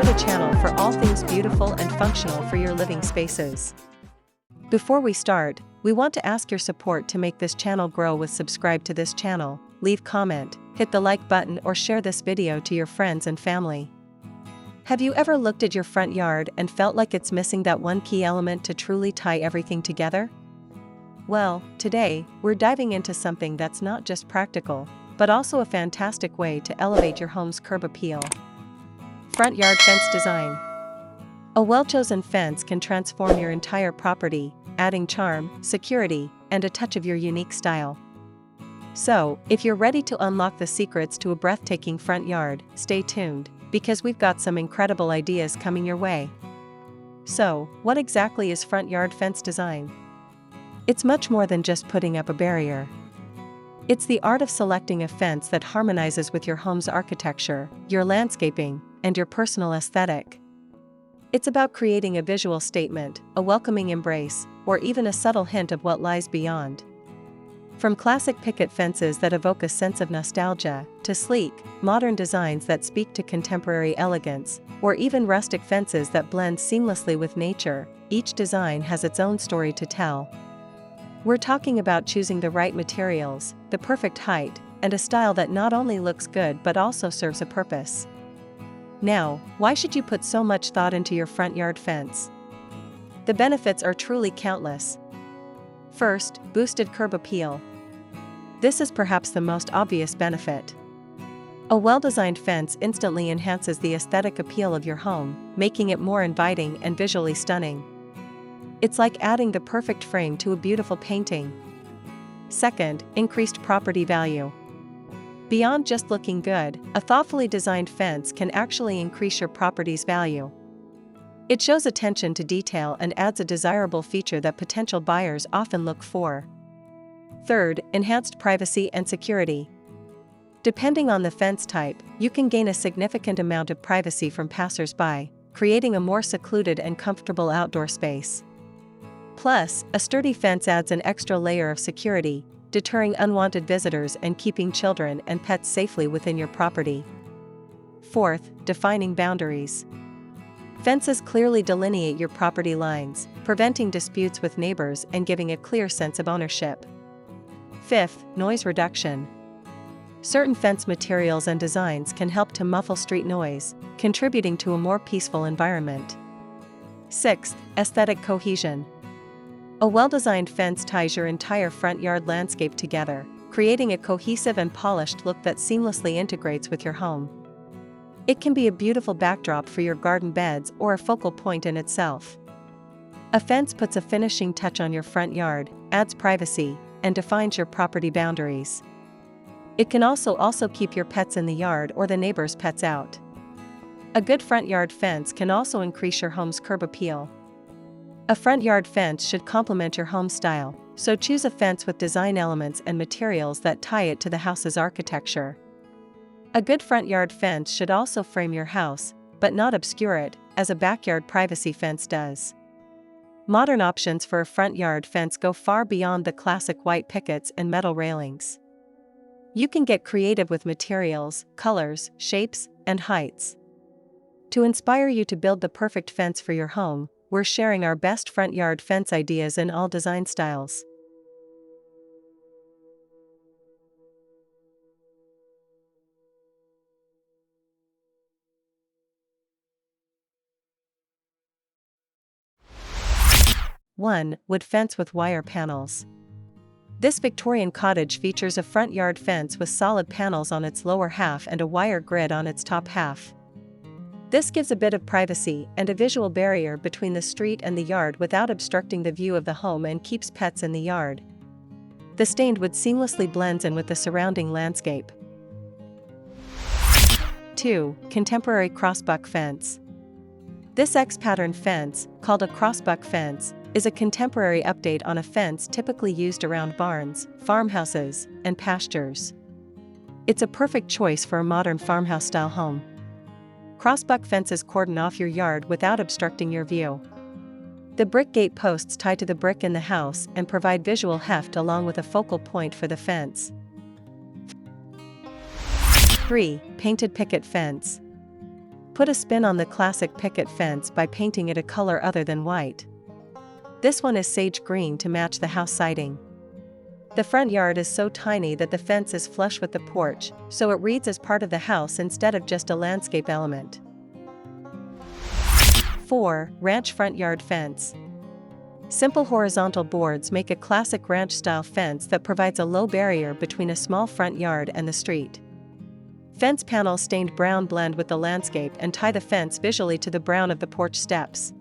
go-to channel for all things beautiful and functional for your living spaces. Before we start, we want to ask your support to make this channel grow with subscribe to this channel, leave comment, hit the like button or share this video to your friends and family. Have you ever looked at your front yard and felt like it's missing that one key element to truly tie everything together? Well, today, we're diving into something that's not just practical, but also a fantastic way to elevate your home's curb appeal. Front yard fence design. A well-chosen fence can transform your entire property, adding charm, security, and a touch of your unique style. So, if you're ready to unlock the secrets to a breathtaking front yard, stay tuned, because we've got some incredible ideas coming your way. So, what exactly is front yard fence design? It's much more than just putting up a barrier. It's the art of selecting a fence that harmonizes with your home's architecture, your landscaping, and your personal aesthetic. It's about creating a visual statement, a welcoming embrace, or even a subtle hint of what lies beyond. From classic picket fences that evoke a sense of nostalgia, to sleek, modern designs that speak to contemporary elegance, or even rustic fences that blend seamlessly with nature, each design has its own story to tell. We're talking about choosing the right materials, the perfect height, and a style that not only looks good but also serves a purpose. Now, why should you put so much thought into your front yard fence? The benefits are truly countless. First, boosted curb appeal. This is perhaps the most obvious benefit. A well-designed fence instantly enhances the aesthetic appeal of your home, making it more inviting and visually stunning. It's like adding the perfect frame to a beautiful painting. Second, increased property value. Beyond just looking good, a thoughtfully designed fence can actually increase your property's value. It shows attention to detail and adds a desirable feature that potential buyers often look for. Third, enhanced privacy and security. Depending on the fence type, you can gain a significant amount of privacy from passers-by, creating a more secluded and comfortable outdoor space. Plus, a sturdy fence adds an extra layer of security, deterring unwanted visitors and keeping children and pets safely within your property. Fourth, defining boundaries. Fences clearly delineate your property lines, preventing disputes with neighbors and giving a clear sense of ownership. Fifth, noise reduction. Certain fence materials and designs can help to muffle street noise, contributing to a more peaceful environment. Sixth, aesthetic cohesion. A well-designed fence ties your entire front yard landscape together, creating a cohesive and polished look that seamlessly integrates with your home. It can be a beautiful backdrop for your garden beds or a focal point in itself. A fence puts a finishing touch on your front yard, adds privacy, and defines your property boundaries. It can also keep your pets in the yard or the neighbor's pets out. A good front yard fence can also increase your home's curb appeal. A front yard fence should complement your home style, so choose a fence with design elements and materials that tie it to the house's architecture. A good front yard fence should also frame your house, but not obscure it, as a backyard privacy fence does. Modern options for a front yard fence go far beyond the classic white pickets and metal railings. You can get creative with materials, colors, shapes, and heights. To inspire you to build the perfect fence for your home, we're sharing our best front yard fence ideas in all design styles. One, wood fence with wire panels. This Victorian cottage features a front yard fence with solid panels on its lower half and a wire grid on its top half. This gives a bit of privacy and a visual barrier between the street and the yard without obstructing the view of the home and keeps pets in the yard. The stained wood seamlessly blends in with the surrounding landscape. 2. Contemporary crossbuck fence. This X-pattern fence, called a crossbuck fence, is a contemporary update on a fence typically used around barns, farmhouses, and pastures. It's a perfect choice for a modern farmhouse-style home. Crossbuck fences cordon off your yard without obstructing your view. The brick gate posts tie to the brick in the house and provide visual heft along with a focal point for the fence. 3. Painted picket fence. Put a spin on the classic picket fence by painting it a color other than white. This one is sage green to match the house siding. The front yard is so tiny that the fence is flush with the porch, so it reads as part of the house instead of just a landscape element. 4. Ranch front yard fence. Simple horizontal boards make a classic ranch-style fence that provides a low barrier between a small front yard and the street. Fence panels stained brown blend with the landscape and tie the fence visually to the brown of the porch steps.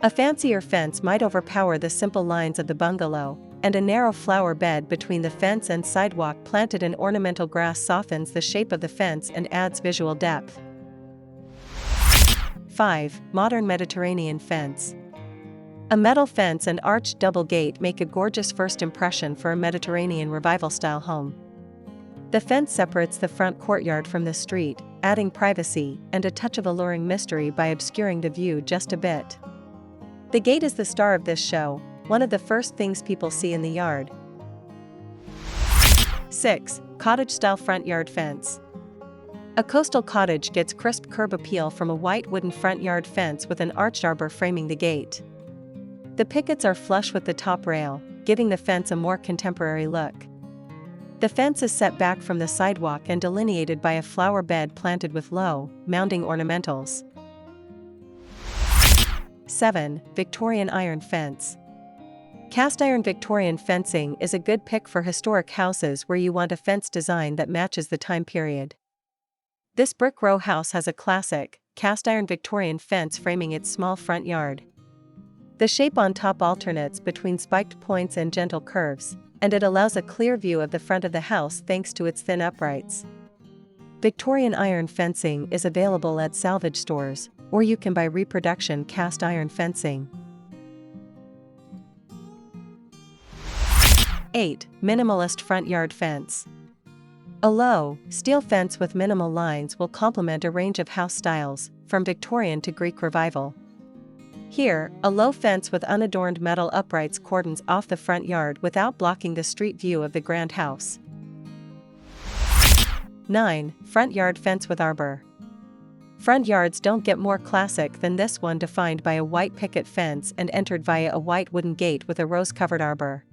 A fancier fence might overpower the simple lines of the bungalow, and a narrow flower bed between the fence and sidewalk planted in ornamental grass softens the shape of the fence and adds visual depth. 5. Modern Mediterranean fence. A metal fence and arched double gate make a gorgeous first impression for a Mediterranean revival-style home. The fence separates the front courtyard from the street, adding privacy and a touch of alluring mystery by obscuring the view just a bit. The gate is the star of this show, one of the first things people see in the yard. 6. Cottage-style front yard fence. A coastal cottage gets crisp curb appeal from a white wooden front yard fence with an arched arbor framing the gate. The pickets are flush with the top rail, giving the fence a more contemporary look. The fence is set back from the sidewalk and delineated by a flower bed planted with low, mounding ornamentals. 7. Victorian iron fence. Cast iron Victorian fencing is a good pick for historic houses where you want a fence design that matches the time period. This brick row house has a classic, cast iron Victorian fence framing its small front yard. The shape on top alternates between spiked points and gentle curves, and it allows a clear view of the front of the house thanks to its thin uprights. Victorian iron fencing is available at salvage stores, or you can buy reproduction cast iron fencing. 8. Minimalist front yard fence. A low, steel fence with minimal lines will complement a range of house styles, from Victorian to Greek Revival. Here, a low fence with unadorned metal uprights cordons off the front yard without blocking the street view of the grand house. 9. Front yard fence with arbor. Front yards don't get more classic than this one, defined by a white picket fence and entered via a white wooden gate with a rose-covered arbor.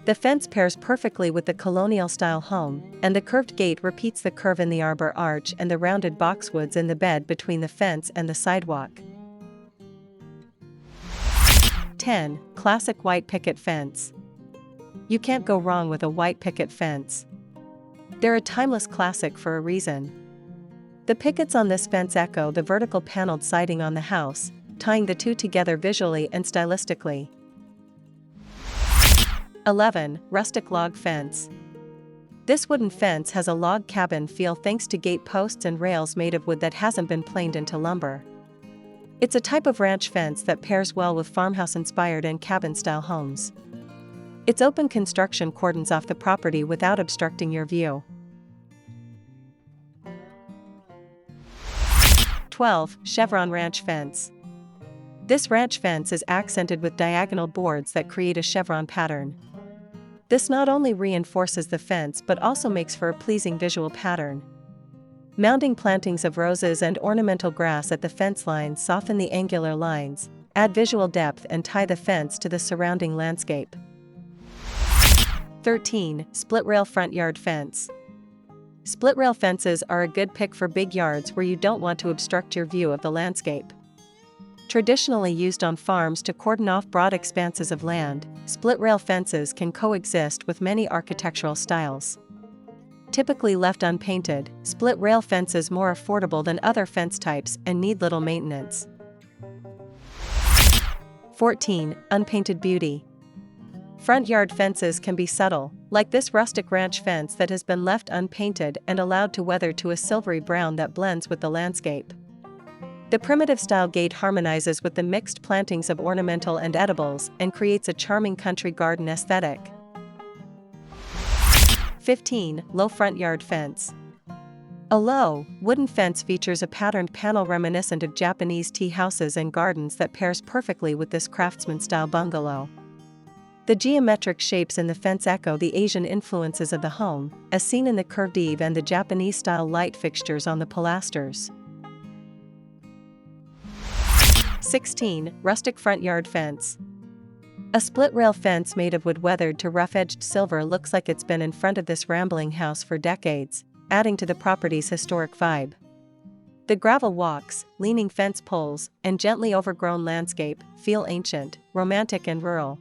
The fence pairs perfectly with the colonial-style home, and the curved gate repeats the curve in the arbor arch and the rounded boxwoods in the bed between the fence and the sidewalk. 10. Classic white picket fence. You can't go wrong with a white picket fence. They're a timeless classic for a reason. The pickets on this fence echo the vertical paneled siding on the house, tying the two together visually and stylistically. 11. Rustic log fence. This wooden fence has a log cabin feel thanks to gate posts and rails made of wood that hasn't been planed into lumber. It's a type of ranch fence that pairs well with farmhouse-inspired and cabin-style homes. Its open construction cordons off the property without obstructing your view. 12. Chevron ranch fence. This ranch fence is accented with diagonal boards that create a chevron pattern. This not only reinforces the fence but also makes for a pleasing visual pattern. Mounding plantings of roses and ornamental grass at the fence line soften the angular lines, add visual depth and tie the fence to the surrounding landscape. 13. Split rail front yard fence. Split rail fences are a good pick for big yards where you don't want to obstruct your view of the landscape. Traditionally used on farms to cordon off broad expanses of land, split rail fences can coexist with many architectural styles. Typically left unpainted, split rail fences more affordable than other fence types and need little maintenance. 14. Unpainted beauty. Front yard fences can be subtle, like this rustic ranch fence that has been left unpainted and allowed to weather to a silvery brown that blends with the landscape. The primitive-style gate harmonizes with the mixed plantings of ornamental and edibles and creates a charming country garden aesthetic. 15. Low front yard fence. A low, wooden fence features a patterned panel reminiscent of Japanese tea houses and gardens that pairs perfectly with this craftsman-style bungalow. The geometric shapes in the fence echo the Asian influences of the home, as seen in the curved eave and the Japanese-style light fixtures on the pilasters. 16. Rustic front yard fence. A split-rail fence made of wood weathered to rough-edged silver looks like it's been in front of this rambling house for decades, adding to the property's historic vibe. The gravel walks, leaning fence poles, and gently overgrown landscape feel ancient, romantic and rural.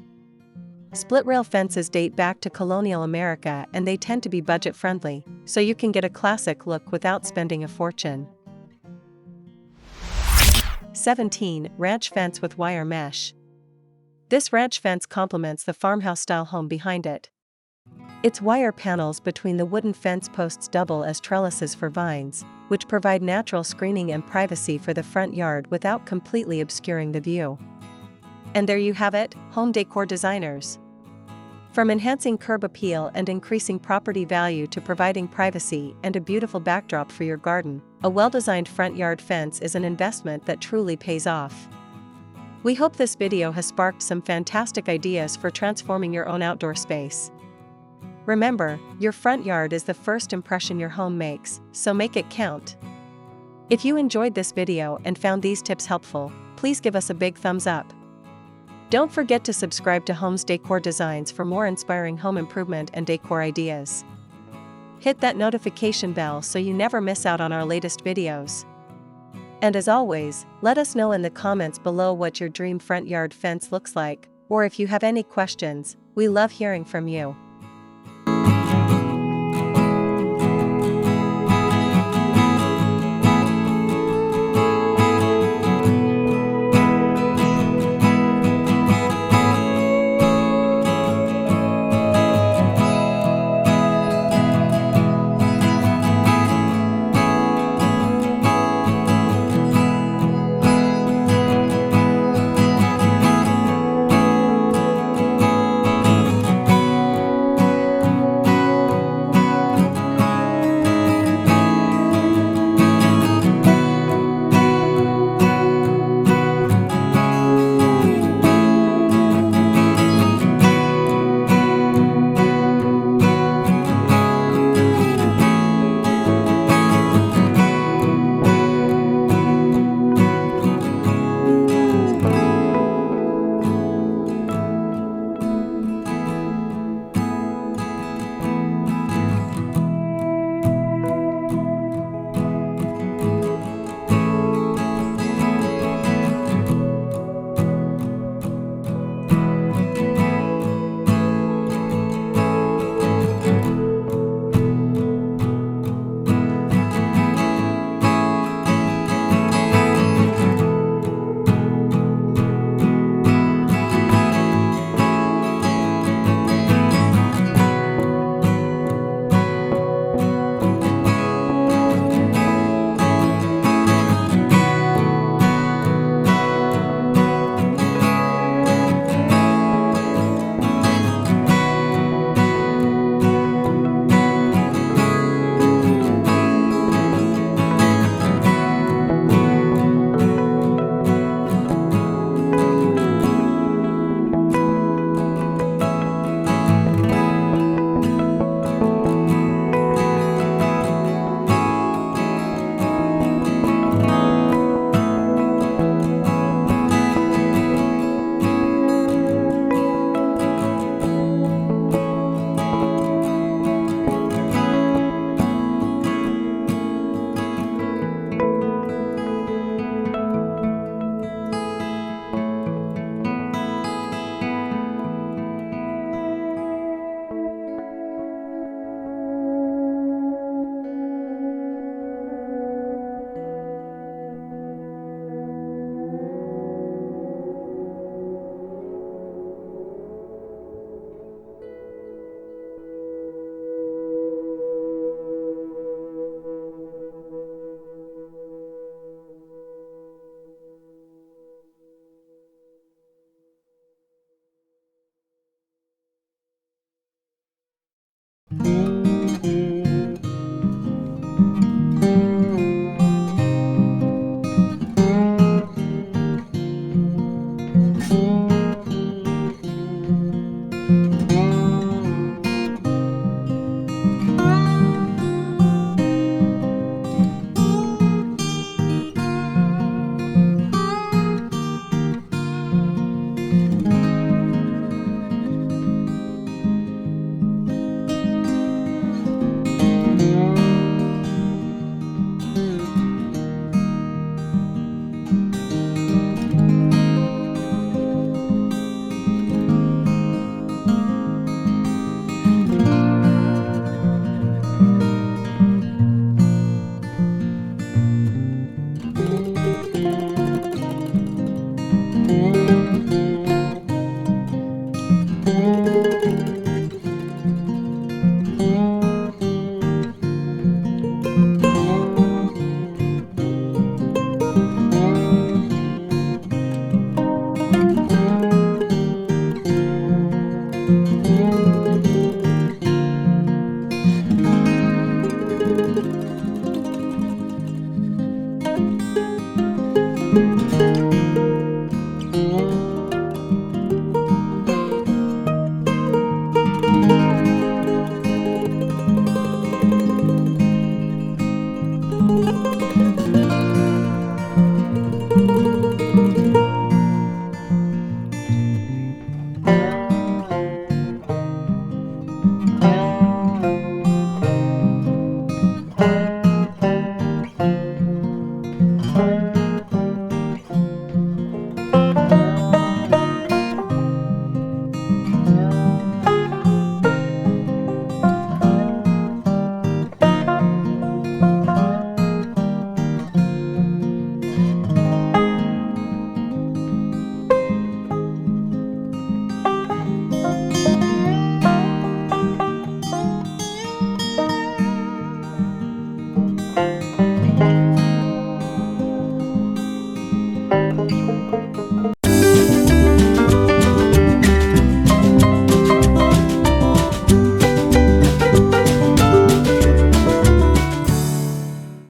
Split-rail fences date back to colonial America and they tend to be budget-friendly, so you can get a classic look without spending a fortune. 17. Ranch fence with wire mesh. This ranch fence complements the farmhouse-style home behind it. Its wire panels between the wooden fence posts double as trellises for vines, which provide natural screening and privacy for the front yard without completely obscuring the view. And there you have it, Home Decor Designers. From enhancing curb appeal and increasing property value to providing privacy and a beautiful backdrop for your garden, a well-designed front yard fence is an investment that truly pays off. We hope this video has sparked some fantastic ideas for transforming your own outdoor space. Remember, your front yard is the first impression your home makes, so make it count. If you enjoyed this video and found these tips helpful, please give us a big thumbs up. Don't forget to subscribe to Homes Decor Designs for more inspiring home improvement and decor ideas. Hit that notification bell so you never miss out on our latest videos. And as always, let us know in the comments below what your dream front yard fence looks like, or if you have any questions, we love hearing from you.